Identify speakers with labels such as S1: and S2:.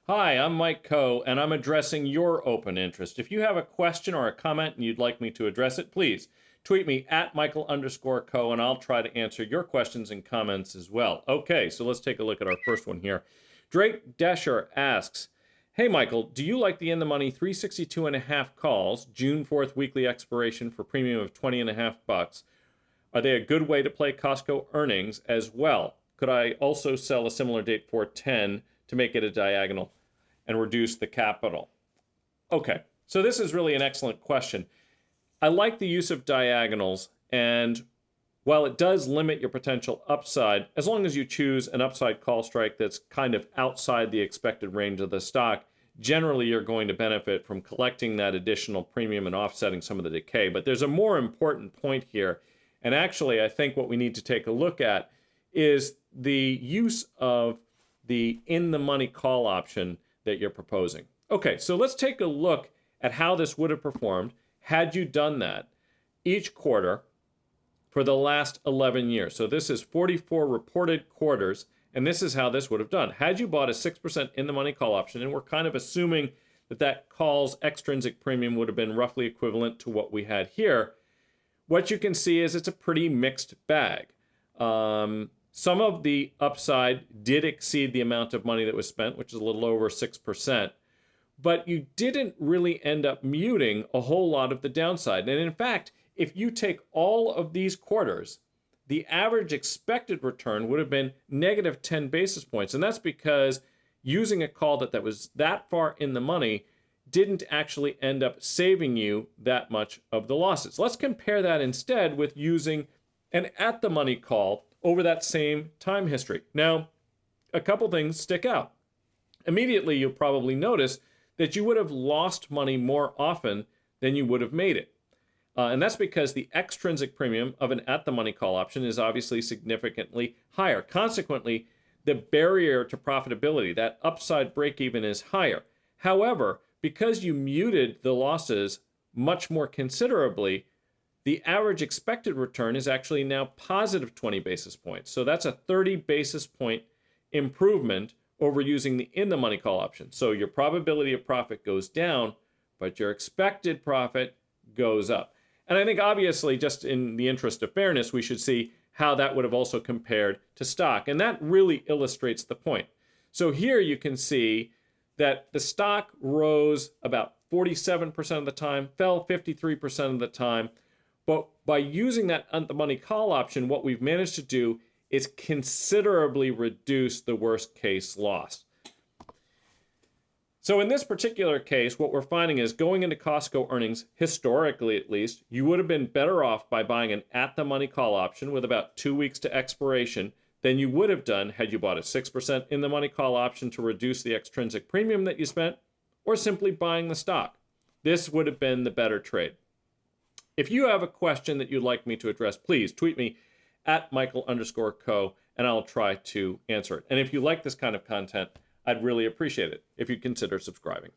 S1: Hi, I'm Mike Coe, and I'm addressing your open interest. If you have a question or a comment and you'd like me to address it, please tweet me at Michael_Coe, and I'll try to answer your questions and comments as well. Okay, so let's take a look at our first one here. Drake Desher asks, hey, Michael, do you like the in-the-money 362.5 calls, June 4th weekly expiration for premium of $20.5? Are they a good way to play Costco earnings as well? Could I also sell a similar date for 10 to make it a diagonal and reduce the capital? Okay, so this is really an excellent question. I like the use of diagonals, and while it does limit your potential upside, as long as you choose an upside call strike that's kind of outside the expected range of the stock, generally you're going to benefit from collecting that additional premium and offsetting some of the decay. But there's a more important point here, and actually I think what we need to take a look at is the use of the in-the-money call option that you're proposing. Okay, so let's take a look at how this would have performed had you done that each quarter for the last 11 years. So this is 44 reported quarters, and this is how this would have done. Had you bought a 6% in-the-money call option, and we're kind of assuming that that call's extrinsic premium would have been roughly equivalent to what we had here, what you can see is it's a pretty mixed bag. Some of the upside did exceed the amount of money that was spent, which is a little over 6%, but you didn't really end up muting a whole lot of the downside. And in fact, if you take all of these quarters, the average expected return would have been negative 10 basis points. And that's because using a call that was that far in the money didn't actually end up saving you that much of the losses. Let's compare that instead with using an at-the-money call over that same time history. Now, a couple things stick out. Immediately, you'll probably notice that you would have lost money more often than you would have made it. And that's because the extrinsic premium of an at-the-money call option is obviously significantly higher. Consequently, the barrier to profitability, that upside break-even, is higher. However, because you muted the losses much more considerably, the average expected return is actually now positive 20 basis points. So that's a 30 basis point improvement over using the in-the-money call option. So your probability of profit goes down, but your expected profit goes up. And I think obviously, just in the interest of fairness, we should see how that would have also compared to stock. And that really illustrates the point. So here you can see that the stock rose about 47% of the time, fell 53% of the time. But by using that at-the-money call option, what we've managed to do is considerably reduce the worst case loss. So in this particular case, what we're finding is going into Costco earnings, historically at least, you would have been better off by buying an at-the-money call option with about 2 weeks to expiration than you would have done had you bought a 6% in-the-money call option to reduce the extrinsic premium that you spent, or simply buying the stock. This would have been the better trade. If you have a question that you'd like me to address, please tweet me at Michael_Coe, and I'll try to answer it. And if you like this kind of content, I'd really appreciate it if you'd consider subscribing.